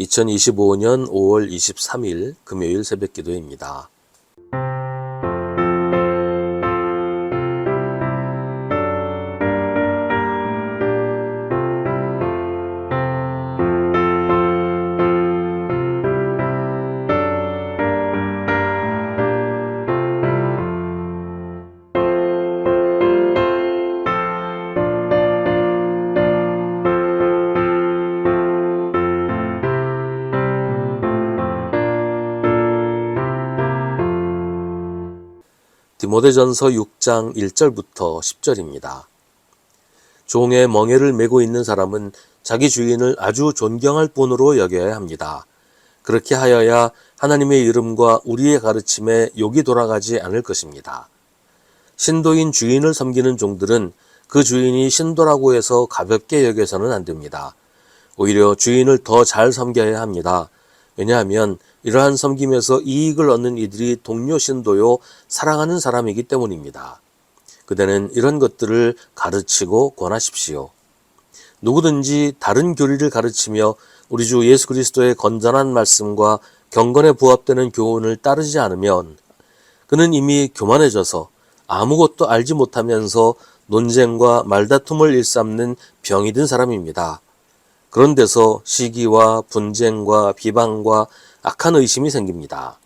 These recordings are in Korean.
2025년 5월 23일 금요일 새벽 기도입니다. 디모데전서 6장 1절부터 10절입니다. 종의 멍에를 메고 있는 사람은 자기 주인을 아주 존경할 본으로 여겨야 합니다. 그렇게 하여야 하나님의 이름과 우리의 가르침에 욕이 돌아가지 않을 것입니다. 신도인 주인을 섬기는 종들은 그 주인이 신도라고 해서 가볍게 여겨서는 안 됩니다. 오히려 주인을 더 잘 섬겨야 합니다. 왜냐하면 이러한 섬김에서 이익을 얻는 이들이 동료 신도요 사랑하는 사람이기 때문입니다. 그대는 이런 것들을 가르치고 권하십시오. 누구든지 다른 교리를 가르치며 우리 주 예수 그리스도의 건전한 말씀과 경건에 부합되는 교훈을 따르지 않으면 그는 이미 교만해져서 아무것도 알지 못하면서 논쟁과 말다툼을 일삼는 병이 든 사람입니다. 그런 데서 시기와 분쟁과 비방과 악한 의심이 생깁니다.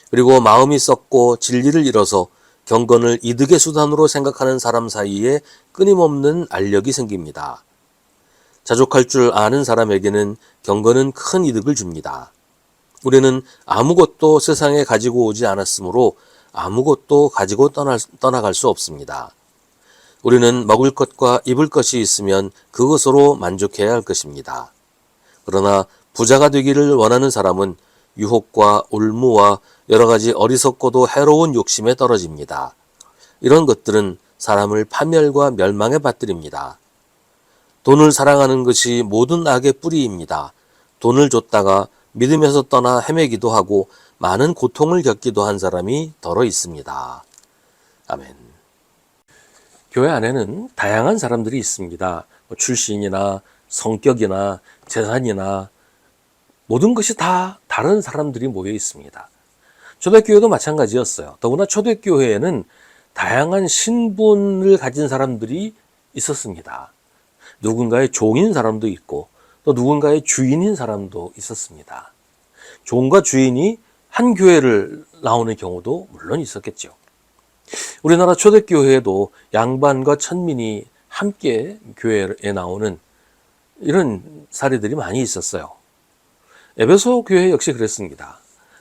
그리고 마음이 썩고 진리를 잃어서 경건을 이득의 수단으로 생각하는 사람 사이에 끊임없는 알력이 생깁니다. 자족할 줄 아는 사람에게는 경건은 큰 이득을 줍니다. 우리는 아무것도 세상에 가지고 오지 않았으므로 아무것도 가지고 떠나갈 수 없습니다. 우리는 먹을 것과 입을 것이 있으면 그것으로 만족해야 할 것입니다. 그러나 부자가 되기를 원하는 사람은 유혹과 올무와 여러 가지 어리석고도 해로운 욕심에 떨어집니다. 이런 것들은 사람을 파멸과 멸망에 빠뜨립니다. 돈을 사랑하는 것이 모든 악의 뿌리입니다. 돈을 줬다가 믿음에서 떠나 헤매기도 하고 많은 고통을 겪기도 한 사람이 더러 있습니다. 아멘. 교회 안에는 다양한 사람들이 있습니다. 출신이나 성격이나 재산이나 모든 것이 다 다른 사람들이 모여 있습니다. 초대교회도 마찬가지였어요. 더구나 초대교회에는 다양한 신분을 가진 사람들이 있었습니다. 누군가의 종인 사람도 있고 또 누군가의 주인인 사람도 있었습니다. 종과 주인이 한 교회를 나오는 경우도 물론 있었겠죠. 우리나라 초대교회에도 양반과 천민이 함께 교회에 나오는 이런 사례들이 많이 있었어요. 에베소 교회 역시 그랬습니다.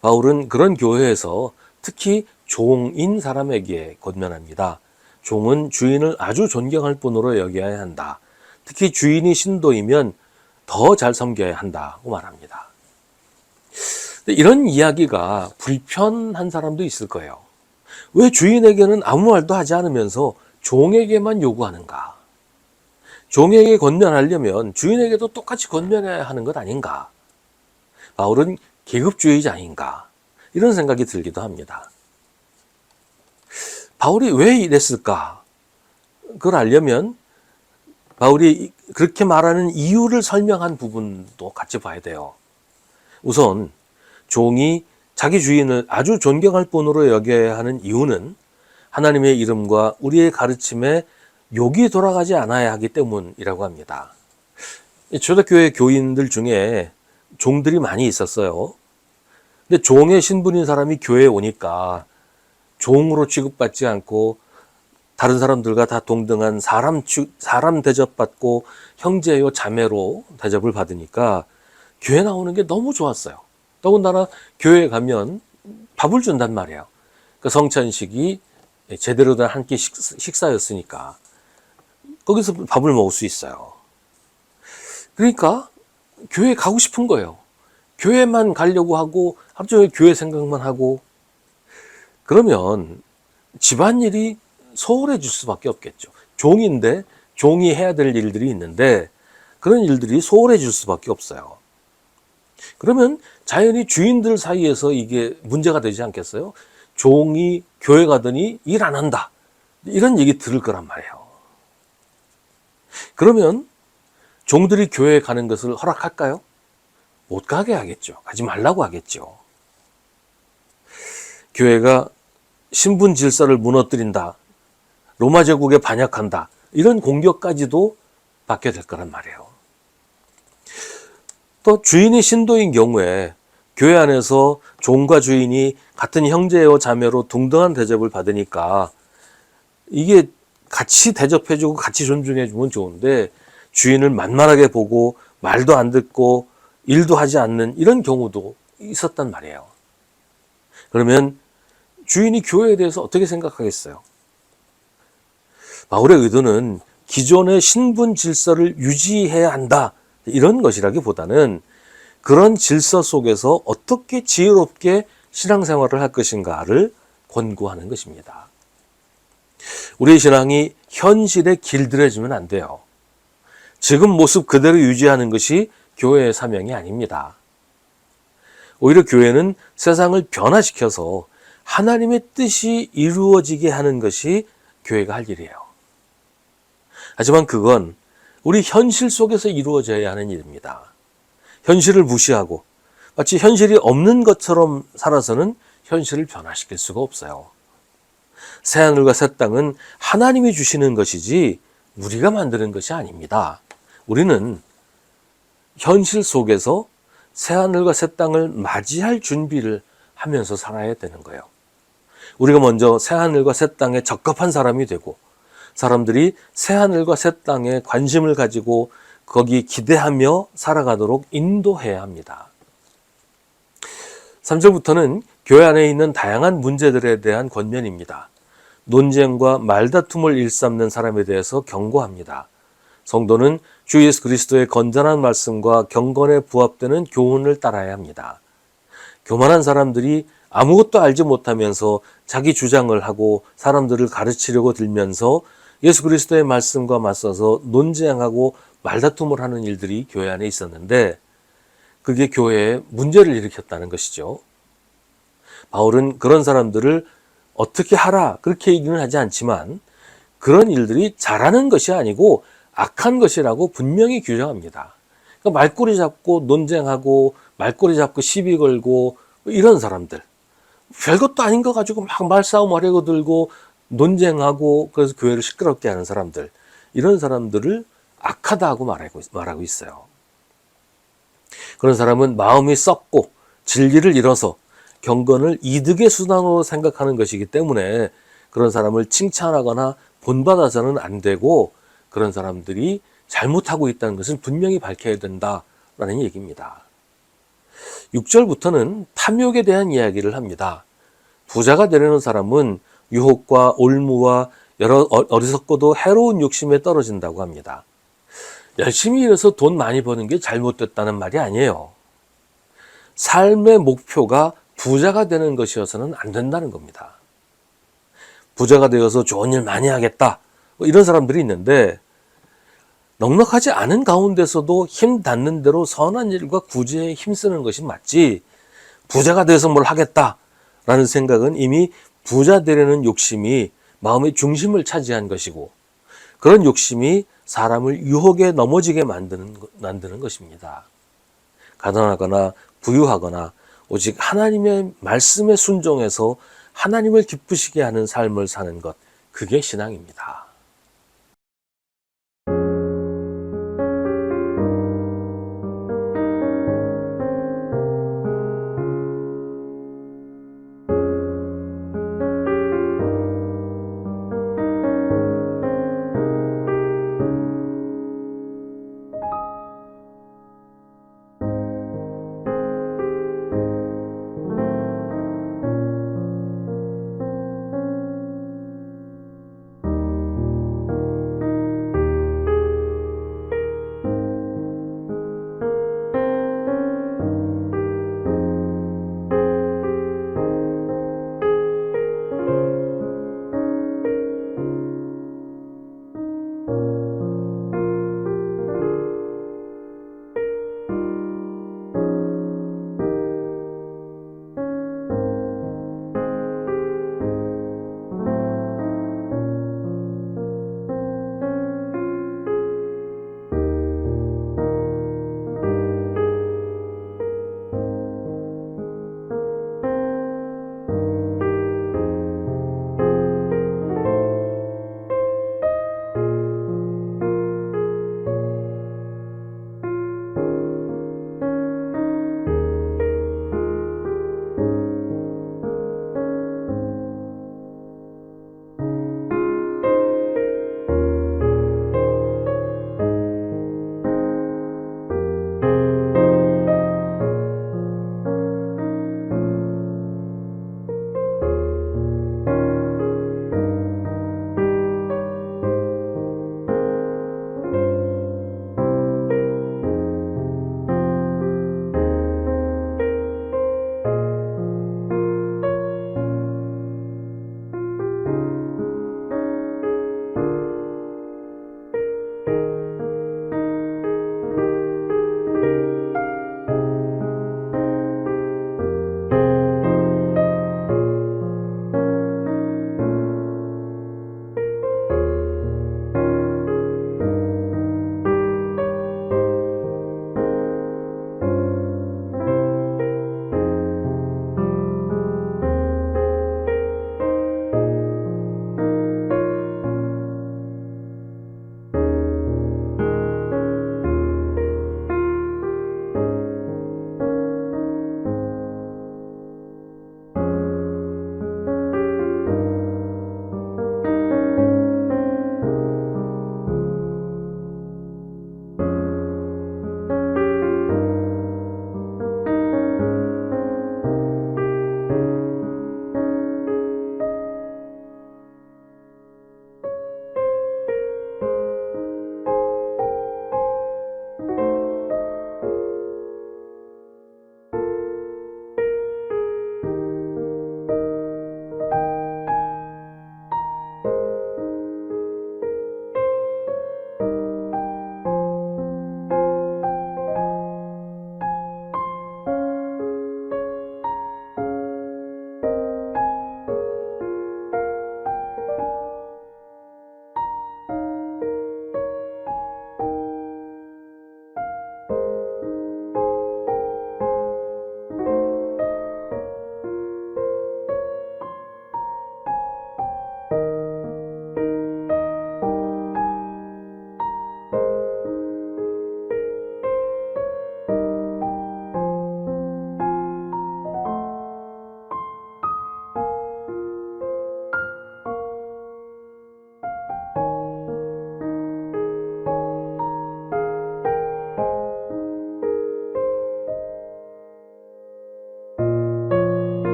바울은 그런 교회에서 특히 종인 사람에게 권면합니다. 종은 주인을 아주 존경할 뿐으로 여겨야 한다. 특히 주인이 신도이면 더 잘 섬겨야 한다고 말합니다. 이런 이야기가 불편한 사람도 있을 거예요. 왜 주인에게는 아무 말도 하지 않으면서 종에게만 요구하는가? 종에게 권면하려면 주인에게도 똑같이 권면해야 하는 것 아닌가? 바울은 계급주의자인가? 이런 생각이 들기도 합니다. 바울이 왜 이랬을까? 그걸 알려면 바울이 그렇게 말하는 이유를 설명한 부분도 같이 봐야 돼요. 우선 종이 자기 주인을 아주 존경할 뿐으로 여겨야 하는 이유는 하나님의 이름과 우리의 가르침에 욕이 돌아가지 않아야 하기 때문이라고 합니다. 초대교회 교인들 중에 종들이 많이 있었어요. 근데 종의 신분인 사람이 교회에 오니까 종으로 취급받지 않고 다른 사람들과 다 동등한 사람 대접받고 형제요 자매로 대접을 받으니까 교회 나오는 게 너무 좋았어요. 더군다나 교회에 가면 밥을 준단 말이에요. 그 성찬식이 제대로 된 한 끼 식사였으니까 거기서 밥을 먹을 수 있어요. 그러니까 교회에 가고 싶은 거예요. 교회만 가려고 하고 하루 종일 교회 생각만 하고 그러면 집안일이 소홀해질 수밖에 없겠죠. 종인데 종이 해야 될 일들이 있는데 그런 일들이 소홀해질 수밖에 없어요. 그러면 자연히 주인들 사이에서 이게 문제가 되지 않겠어요? 종이 교회 가더니 일 안 한다. 이런 얘기 들을 거란 말이에요. 그러면 종들이 교회에 가는 것을 허락할까요? 못 가게 하겠죠. 가지 말라고 하겠죠. 교회가 신분 질서를 무너뜨린다, 로마 제국에 반역한다, 이런 공격까지도 받게 될 거란 말이에요. 또 주인이 신도인 경우에 교회 안에서 종과 주인이 같은 형제요 자매로 동등한 대접을 받으니까 이게 같이 대접해주고 같이 존중해주면 좋은데, 주인을 만만하게 보고 말도 안 듣고 일도 하지 않는 이런 경우도 있었단 말이에요. 그러면 주인이 교회에 대해서 어떻게 생각하겠어요? 바울의 의도는 기존의 신분 질서를 유지해야 한다, 이런 것이라기보다는 그런 질서 속에서 어떻게 지혜롭게 신앙생활을 할 것인가를 권고하는 것입니다. 우리의 신앙이 현실에 길들여지면 안 돼요. 지금 모습 그대로 유지하는 것이 교회의 사명이 아닙니다. 오히려 교회는 세상을 변화시켜서 하나님의 뜻이 이루어지게 하는 것이 교회가 할 일이에요. 하지만 그건 우리 현실 속에서 이루어져야 하는 일입니다. 현실을 무시하고 마치 현실이 없는 것처럼 살아서는 현실을 변화시킬 수가 없어요. 새하늘과 새 땅은 하나님이 주시는 것이지 우리가 만드는 것이 아닙니다. 우리는 현실 속에서 새하늘과 새 땅을 맞이할 준비를 하면서 살아야 되는 거예요. 우리가 먼저 새하늘과 새 땅에 적합한 사람이 되고, 사람들이 새하늘과 새 땅에 관심을 가지고 거기 기대하며 살아가도록 인도해야 합니다. 3절부터는 교회 안에 있는 다양한 문제들에 대한 권면입니다. 논쟁과 말다툼을 일삼는 사람에 대해서 경고합니다. 성도는 주 예수 그리스도의 건전한 말씀과 경건에 부합되는 교훈을 따라야 합니다. 교만한 사람들이 아무것도 알지 못하면서 자기 주장을 하고 사람들을 가르치려고 들면서 예수 그리스도의 말씀과 맞서서 논쟁하고 말다툼을 하는 일들이 교회 안에 있었는데, 그게 교회에 문제를 일으켰다는 것이죠. 바울은 그런 사람들을 어떻게 하라 그렇게 얘기는 하지 않지만, 그런 일들이 잘하는 것이 아니고 악한 것이라고 분명히 규정합니다. 그러니까 말꼬리 잡고 논쟁하고 말꼬리 잡고 시비 걸고 이런 사람들, 별것도 아닌 거 가지고 막 말싸움 하려고 들고 논쟁하고 그래서 교회를 시끄럽게 하는 사람들, 이런 사람들을 악하다고 말하고 있어요. 그런 사람은 마음이 썩고 진리를 잃어서 경건을 이득의 수단으로 생각하는 것이기 때문에 그런 사람을 칭찬하거나 본받아서는 안 되고, 그런 사람들이 잘못하고 있다는 것을 분명히 밝혀야 된다라는 얘기입니다. 6절부터는 탐욕에 대한 이야기를 합니다. 부자가 되려는 사람은 유혹과 올무와 여러 어리석고도 해로운 욕심에 떨어진다고 합니다. 열심히 일해서 돈 많이 버는 게 잘못됐다는 말이 아니에요. 삶의 목표가 부자가 되는 것이어서는 안 된다는 겁니다. 부자가 되어서 좋은 일 많이 하겠다, 이런 사람들이 있는데, 넉넉하지 않은 가운데서도 힘 닿는 대로 선한 일과 구제에 힘쓰는 것이 맞지, 부자가 돼서 뭘 하겠다라는 생각은 이미 부자 되려는 욕심이 마음의 중심을 차지한 것이고, 그런 욕심이 사람을 유혹에 넘어지게 만드는 것입니다. 가난하거나 부유하거나 오직 하나님의 말씀에 순종해서 하나님을 기쁘시게 하는 삶을 사는 것, 그게 신앙입니다.